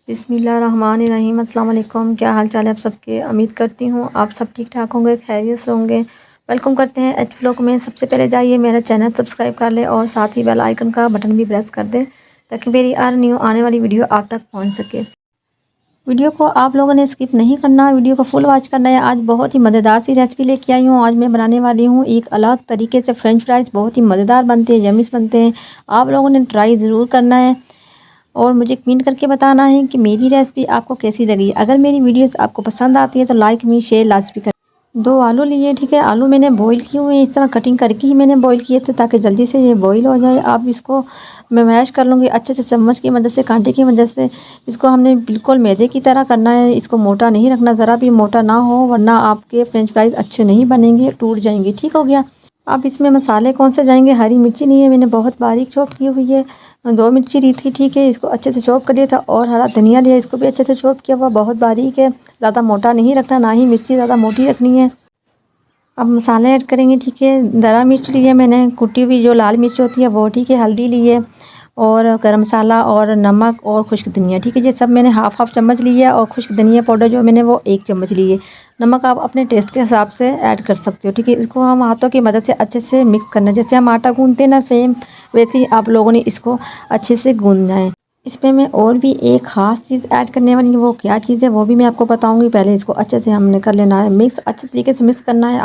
बिस्मिल्लाहिर्रहमानिर्रहीम। अस्सलाम वालेकुम। क्या हाल चाल है आप सबके? उम्मीद करती हूँ आप सब ठीक ठाक होंगे, खैरियत से होंगे। वेलकम करते हैं एच व्लॉग में। सबसे पहले जाइए मेरा चैनल सब्सक्राइब कर लें और साथ ही बेल आइकन का बटन भी प्रेस कर दें ताकि मेरी हर न्यू आने वाली वीडियो आप तक पहुँच सके। वीडियो को आप लोगों ने स्किप नहीं करना, वीडियो को फुल वॉच करना है। आज बहुत ही मज़ेदार सी रेसिपी लेके आई हूँ। आज मैं बनाने वाली हूँ एक अलग तरीके से फ्रेंच फ्राइज़। बहुत ही मज़ेदार बनते हैं, यम्मीज़ बनते हैं। आप लोगों ने ट्राई ज़रूर करना है और मुझे कमेंट करके बताना है कि मेरी रेसिपी आपको कैसी लगी। अगर मेरी वीडियोस आपको पसंद आती है तो लाइक मी शेयर लाजमी करें। 2 आलू लिए, ठीक है। आलू मैंने बॉईल किए हुए हैं, इस तरह कटिंग करके ही मैंने बॉईल किए थे ताकि जल्दी से ये बॉईल हो जाए। अब इसको मैं मैश कर लूँगी अच्छे से, चम्मच की मदद से, कांटे की मदद से। इसको हमने बिल्कुल मैदे की तरह करना है, इसको मोटा नहीं रखना, ज़रा भी मोटा ना हो वरना आपके फ्रेंच फ्राइज़ अच्छे नहीं बनेंगे, टूट जाएंगे। ठीक हो गया। अब इसमें मसाले कौन से जाएंगे? हरी मिर्ची नहीं है, मैंने बहुत बारीक चॉप की हुई है। 2 मिर्ची ली थी, ठीक है, इसको अच्छे से चॉप कर लिया था। और हरा धनिया लिया, इसको भी अच्छे से चॉप किया हुआ, बहुत बारीक है। ज़्यादा मोटा नहीं रखना, ना ही मिर्ची ज़्यादा मोटी रखनी है। अब मसाले ऐड करेंगे, ठीक है। दरा मिर्च ली है मैंने, कुटी हुई जो लाल मिर्च होती है वो, ठीक है। हल्दी ली है और गरम मसाला और नमक और खुश्क धनिया, ठीक है। ये सब मैंने हाफ़ चम्मच लिया और खुश्क धनिया पाउडर जो मैंने वो 1 चम्मच ली है। नमक आप अपने टेस्ट के हिसाब से ऐड कर सकते हो, ठीक है। इसको हम हाथों की मदद से अच्छे से मिक्स करना है, जैसे हम आटा गूंथते हैं ना, सेम वैसे ही आप लोगों ने इसको अच्छे से गूंथना है। इसमें मैं और भी एक ख़ास चीज़ ऐड करने वाली हूँ, वो क्या चीज़ है वो भी मैं आपको बताऊँगी। पहले इसको अच्छे से हमने कर लेना है मिक्स, अच्छे तरीके से मिक्स करना है,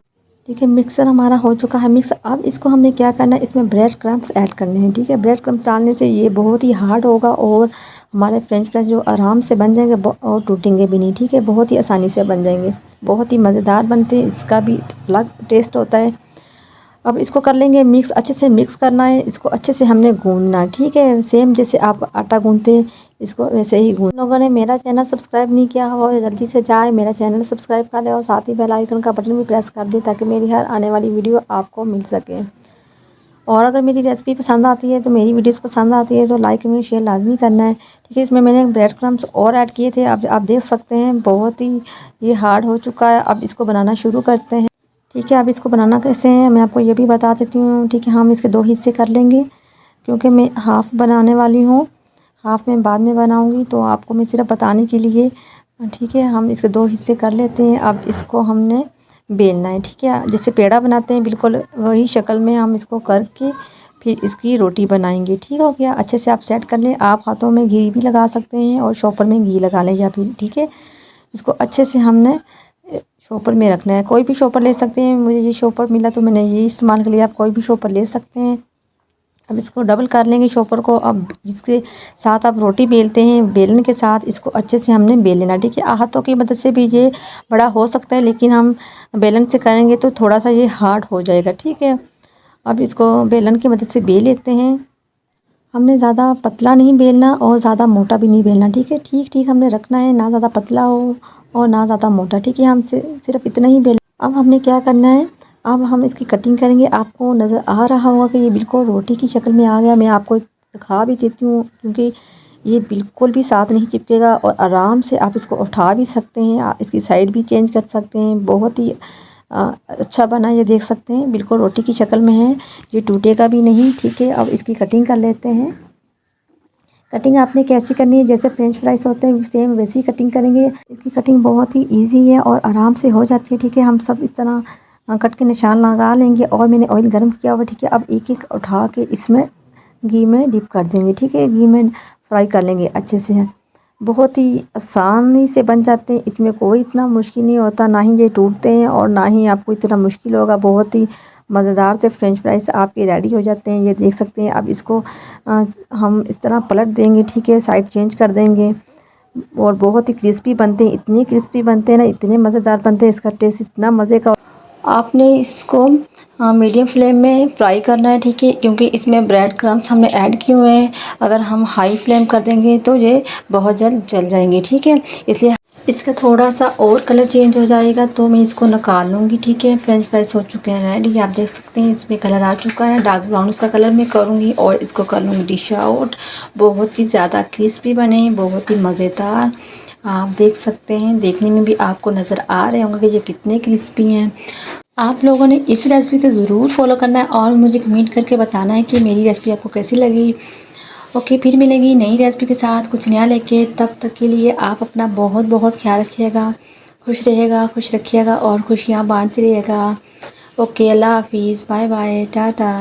ठीक है। मिक्सर हमारा हो चुका है मिक्स। अब इसको हमने क्या करना है, इसमें ब्रेड क्रम्स ऐड करने हैं, ठीक है। ब्रेड क्रम्स डालने से ये बहुत ही हार्ड होगा और हमारे फ्रेंच फ्राइज जो आराम से बन जाएंगे और टूटेंगे भी नहीं, ठीक है। बहुत ही आसानी से बन जाएंगे, बहुत ही मज़ेदार बनते हैं, इसका भी अलग टेस्ट होता है। अब इसको कर लेंगे मिक्स, अच्छे से मिक्स करना है, इसको अच्छे से हमने गूंदना है, ठीक है। सेम जैसे आप आटा गूंदते हैं इसको वैसे ही गूंद। लोगों ने मेरा चैनल सब्सक्राइब नहीं किया हो, जल्दी से जाए मेरा चैनल सब्सक्राइब कर ले और साथ ही बेल आइकन का बटन भी प्रेस कर दे ताकि मेरी हर आने वाली वीडियो आपको मिल सके। और अगर मेरी रेसिपी पसंद आती है तो मेरी वीडियोस पसंद आती है तो लाइक में शेयर लाजमी करना है, ठीक है। इसमें मैंने ब्रेड क्रम्स और ऐड किए थे, अब आप देख सकते हैं बहुत ही ये हार्ड हो चुका है। अब इसको बनाना शुरू करते हैं, ठीक है। अब इसको बनाना कैसे है मैं आपको ये भी बता देती हूँ, ठीक है। हम इसके 2 हिस्से कर लेंगे क्योंकि मैं हाफ़ बनाने वाली हूँ, हाफ़ में बाद में बनाऊँगी, तो आपको मैं सिर्फ बताने के लिए, ठीक है। हम इसके 2 हिस्से कर लेते हैं। अब इसको हमने बेलना है, ठीक है। जैसे पेड़ा बनाते हैं बिल्कुल वही शक्ल में हम इसको करके फिर इसकी रोटी बनाएंगे, ठीक हो गया। अच्छे से आप सेट कर लें, आप हाथों में घी भी लगा सकते हैं और शॉपर में घी लगा लें या फिर, ठीक है। इसको अच्छे से हमने शॉपर में रखना है, कोई भी शॉपर ले सकते हैं। मुझे ये शॉपर मिला तो मैंने ये इस्तेमाल कर लिया, आप कोई भी शॉपर ले सकते हैं। अब इसको डबल कर लेंगे शॉपर को। अब इसके साथ आप रोटी बेलते हैं, बेलन के साथ इसको अच्छे से हमने बेल लेना, ठीक है। हाथों की मदद से भी ये बड़ा हो सकता है लेकिन हम बेलन से करेंगे तो थोड़ा सा ये हार्ड हो जाएगा, ठीक है। अब इसको बेलन की मदद से बेल लेते हैं। हमने ज़्यादा पतला नहीं बेलना और ज़्यादा मोटा भी नहीं बेलना, ठीक है। ठीक ठीक हमने रखना है, ना ज़्यादा पतला हो और ना ज़्यादा मोटा, ठीक है। हम सिर्फ इतना ही बेल। अब हमने क्या करना है, अब हम इसकी कटिंग करेंगे। आपको नज़र आ रहा होगा कि ये बिल्कुल रोटी की शक्ल में आ गया। मैं आपको दिखा भी देती हूँ क्योंकि ये बिल्कुल भी साथ नहीं चिपकेगा और आराम से आप इसको उठा भी सकते हैं, आप इसकी साइड भी चेंज कर सकते हैं। बहुत ही अच्छा बना, ये देख सकते हैं बिल्कुल रोटी की शक्ल में है, ये टूटेगा भी नहीं, ठीक है। अब इसकी कटिंग कर लेते हैं। कटिंग आपने कैसी करनी है, जैसे फ्रेंच फ्राइज होते हैं सेम वैसी ही कटिंग करेंगे। इसकी कटिंग बहुत ही इजी है और आराम से हो जाती है, ठीक है। हम सब इस तरह कट के निशान लगा लेंगे और मैंने ऑयल गर्म किया हुआ, ठीक है। अब एक एक उठा के इसमें घी में डिप कर देंगे, ठीक है। घी में फ्राई कर लेंगे अच्छे से। बहुत ही आसानी से बन जाते हैं, इसमें कोई इतना मुश्किल नहीं होता, ना ही ये टूटते हैं और ना ही आपको इतना मुश्किल होगा। बहुत ही मज़ेदार से फ्रेंच फ्राइज आपके रेडी हो जाते हैं, ये देख सकते हैं। अब इसको हम इस तरह पलट देंगे, ठीक है, साइड चेंज कर देंगे और बहुत ही क्रिस्पी बनते हैं। इतने क्रिस्पी बनते हैं ना, इतने मज़ेदार बनते हैं, इसका टेस्ट इतना मज़े का। आपने इसको मीडियम फ्लेम में फ्राई करना है, ठीक है, क्योंकि इसमें ब्रेड क्रम्स हमने ऐड किए हुए हैं। अगर हम हाई फ्लेम कर देंगे तो ये बहुत जल्द जल जाएंगे, ठीक है। इसलिए इसका थोड़ा सा और कलर चेंज हो जाएगा तो मैं इसको निकाल लूँगी, ठीक है। फ्रेंच फ्राइज हो चुके हैं रेडी, आप देख सकते हैं इसमें कलर आ चुका है, डार्क ब्राउन इसका कलर मैं करूँगी और इसको कर लूँगी डिश आउट। बहुत ही ज़्यादा क्रिस्पी बने, बहुत ही मज़ेदार, आप देख सकते हैं। देखने में भी आपको नज़र आ रहे होंगे कि ये कितने क्रिस्पी हैं। आप लोगों ने इस रेसिपी को ज़रूर फॉलो करना है और मुझे कमेंट करके बताना है कि मेरी रेसिपी आपको कैसी लगी। ओके, फिर मिलेंगी नई रेसिपी के साथ कुछ नया लेके। तब तक के लिए आप अपना बहुत बहुत ख्याल रखिएगा, खुश रहिएगा, खुश रखिएगा और खुशियाँ बांटते रहिएगा। ओके, अल्लाह हाफिज़, बाय बाय, टाटा।